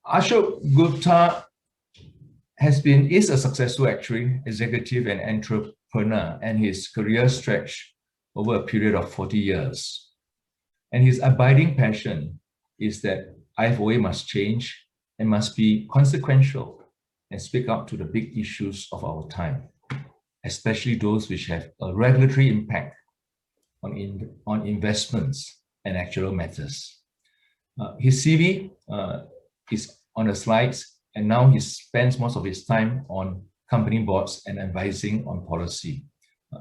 Ashok Gupta is a successful actuary, executive, and entrepreneur, and his career stretched over a period of 40 years. And his abiding passion is that IFoA must change and must be consequential and speak up to the big issues of our time, especially those which have a regulatory impact on investments and actual matters. His CV is on the slides, and now he spends most of his time on company boards and advising on policy.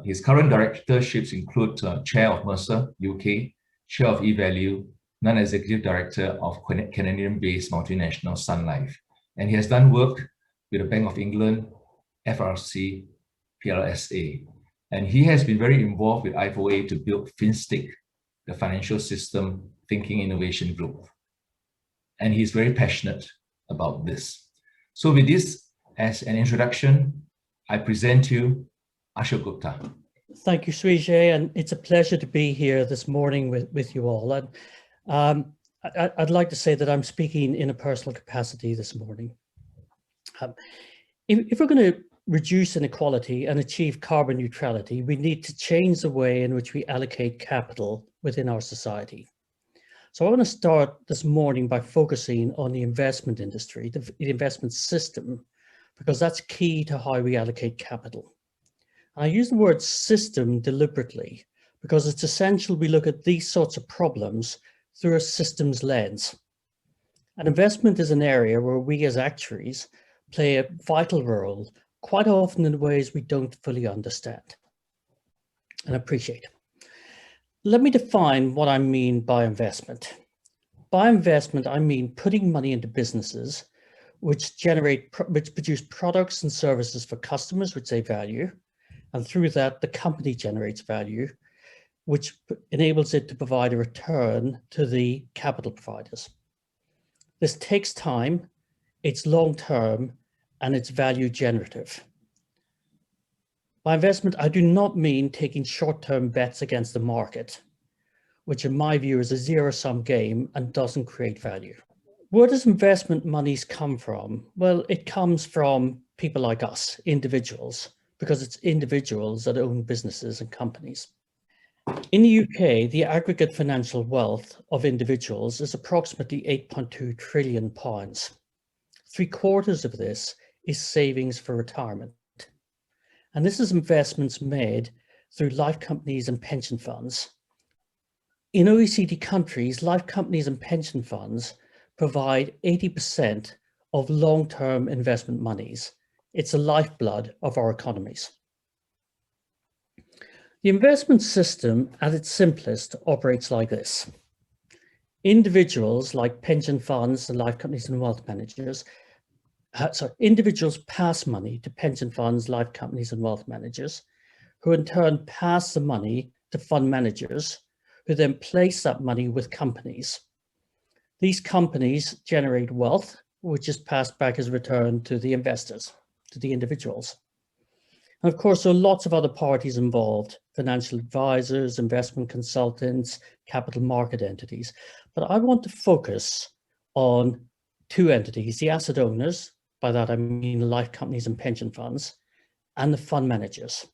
His current directorships include Chair of Mercer, UK, Chair of eValue, Non-Executive Director of Canadian-based multinational Sun Life. And he has done work with the Bank of England, FRC, PLSA. And he has been very involved with IFoA to build FinStick, the Financial System Thinking Innovation Group. And he's very passionate about this. So with this as an introduction, I present to you Ashok Gupta. Thank you, Suee, and it's a pleasure to be here this morning with you all. And I'd like to say that I'm speaking in a personal capacity this morning. If we're going to reduce inequality and achieve carbon neutrality, we need to change the way in which we allocate capital within our society. So I want to start this morning by focusing on the investment industry, the investment system, because that's key to how we allocate capital. And I use the word system deliberately because it's essential we look at these sorts of problems through a systems lens. And investment is an area where we as actuaries play a vital role, quite often in ways we don't fully understand and appreciate. Let me define what I mean by investment. By investment, I mean putting money into businesses which produce products and services for customers which they value. And through that, the company generates value, which enables it to provide a return to the capital providers. This takes time, it's long-term, and it's value generative. By investment, I do not mean taking short-term bets against the market, which in my view is a zero-sum game and doesn't create value. Where does investment monies come from? Well, it comes from people like us, individuals, because it's individuals that own businesses and companies. In the UK, the aggregate financial wealth of individuals is approximately £8.2 trillion. 3/4 of this is savings for retirement. And this is investments made through life companies and pension funds. In OECD countries, life companies and pension funds provide 80% of long-term investment monies. It's the lifeblood of our economies. The investment system at its simplest operates like this. Individuals like pension funds and life companies and wealth managers, individuals pass money to pension funds, life companies and wealth managers, who in turn pass the money to fund managers, who then place that money with companies. These companies generate wealth, which is passed back as return to the investors, to the individuals. And of course, there are lots of other parties involved, financial advisors, investment consultants, capital market entities. But I want to focus on two entities, the asset owners, by that I mean life companies and pension funds, and the fund managers.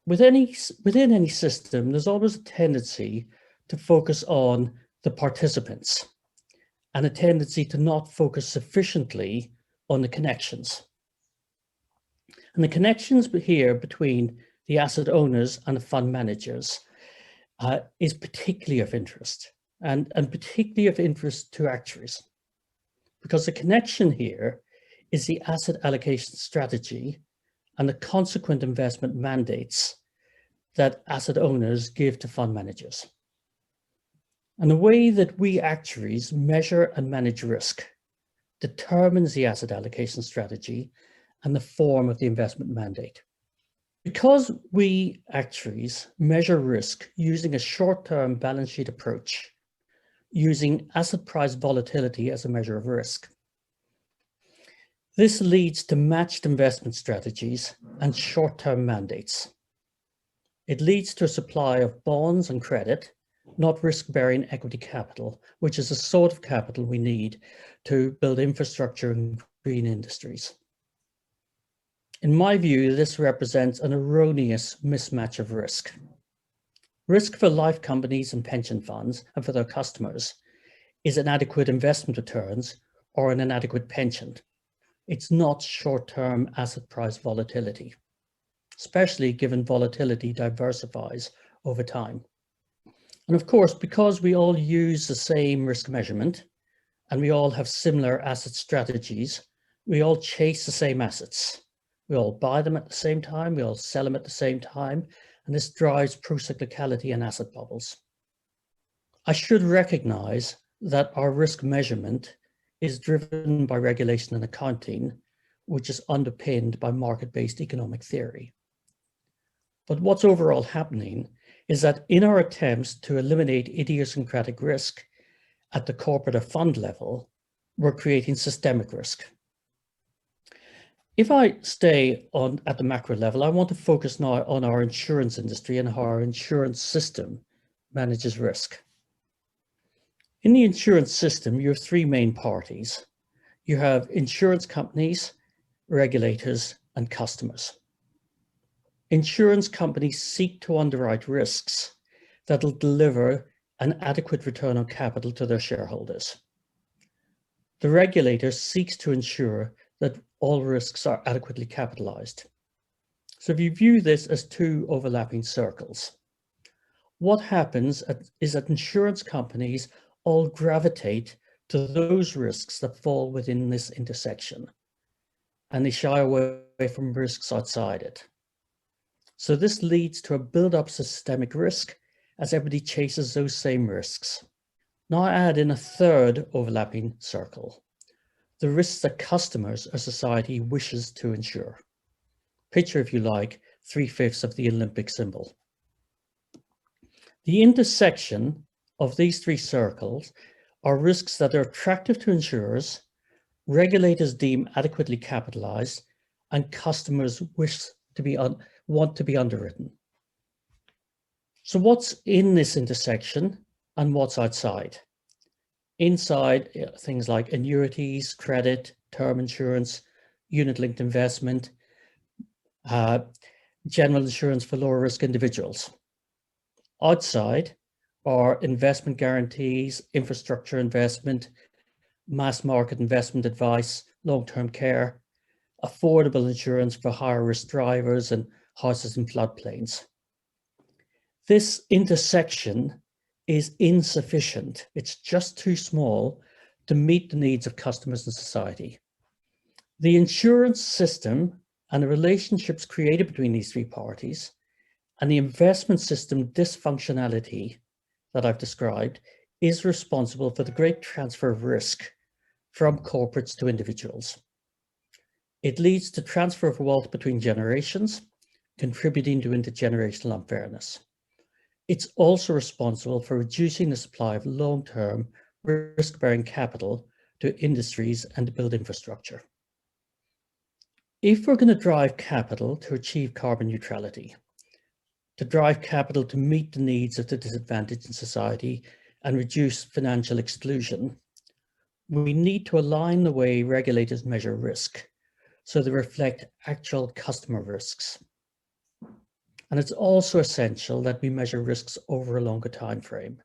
Within any system, there's always a tendency to focus on the participants and a tendency to not focus sufficiently on the connections. And the connections here between the asset owners and the fund managers is particularly of interest, and particularly of interest to actuaries, because the connection here is the asset allocation strategy and the consequent investment mandates that asset owners give to fund managers. And the way that we actuaries measure and manage risk determines the asset allocation strategy and the form of the investment mandate. Because we actuaries measure risk using a short-term balance sheet approach, using asset price volatility as a measure of risk, this leads to matched investment strategies and short-term mandates. It leads to a supply of bonds and credit not risk-bearing equity capital, which is the sort of capital we need to build infrastructure in green industries. In my view, this represents an erroneous mismatch of risk. Risk for life companies and pension funds and for their customers is inadequate investment returns or an inadequate pension. It's not short-term asset price volatility, especially given volatility diversifies over time. And of course, because we all use the same risk measurement and we all have similar asset strategies, we all chase the same assets. We all buy them at the same time, we all sell them at the same time, and this drives procyclicality and asset bubbles. I should recognize that our risk measurement is driven by regulation and accounting, which is underpinned by market-based economic theory. But what's overall happening is that in our attempts to eliminate idiosyncratic risk at the corporate or fund level, we're creating systemic risk. If I stay at the macro level, I want to focus now on our insurance industry and how our insurance system manages risk. In the insurance system, you have three main parties. You have insurance companies, regulators, and customers. Insurance companies seek to underwrite risks that will deliver an adequate return on capital to their shareholders. The regulator seeks to ensure that all risks are adequately capitalized. So if you view this as two overlapping circles, what happens is that insurance companies all gravitate to those risks that fall within this intersection, and they shy away from risks outside it. So this leads to a build-up of systemic risk as everybody chases those same risks. Now I add in a third overlapping circle, the risks that customers or society wishes to insure. Picture, if you like, 3/5 of the Olympic symbol. The intersection of these three circles are risks that are attractive to insurers, regulators deem adequately capitalized, and customers want to be underwritten. So what's in this intersection and what's outside? Inside, things like annuities, credit, term insurance, unit-linked investment, general insurance for lower risk individuals. Outside are investment guarantees, infrastructure investment, mass market investment advice, long-term care, affordable insurance for higher risk drivers and houses in floodplains. This intersection is insufficient. It's just too small to meet the needs of customers and society. The insurance system and the relationships created between these three parties and the investment system dysfunctionality that I've described is responsible for the great transfer of risk from corporates to individuals. It leads to transfer of wealth between generations, contributing to intergenerational unfairness. It's also responsible for reducing the supply of long-term risk-bearing capital to industries and to build infrastructure. If we're going to drive capital to achieve carbon neutrality, to drive capital to meet the needs of the disadvantaged in society and reduce financial exclusion, we need to align the way regulators measure risk so they reflect actual customer risks. And it's also essential that we measure risks over a longer time frame.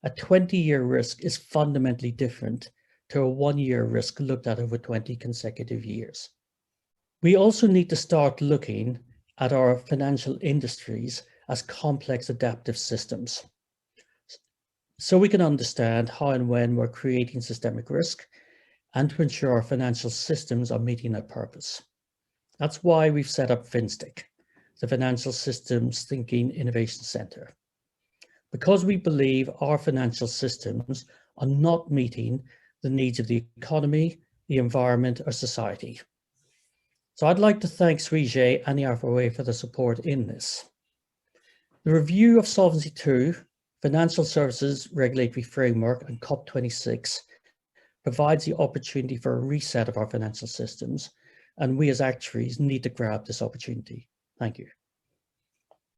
A 20-year risk is fundamentally different to a 1-year risk looked at over 20 consecutive years. We also need to start looking at our financial industries as complex adaptive systems, so we can understand how and when we're creating systemic risk and to ensure our financial systems are meeting their purpose. That's why we've set up FinSTIC, the Financial Systems Thinking Innovation Center, because we believe our financial systems are not meeting the needs of the economy, the environment, or society. So I'd like to thank Suee and the IFoA for the support in this. The review of Solvency II, Financial Services Regulatory Framework, and COP26 provides the opportunity for a reset of our financial systems, and we as actuaries need to grab this opportunity. Thank you.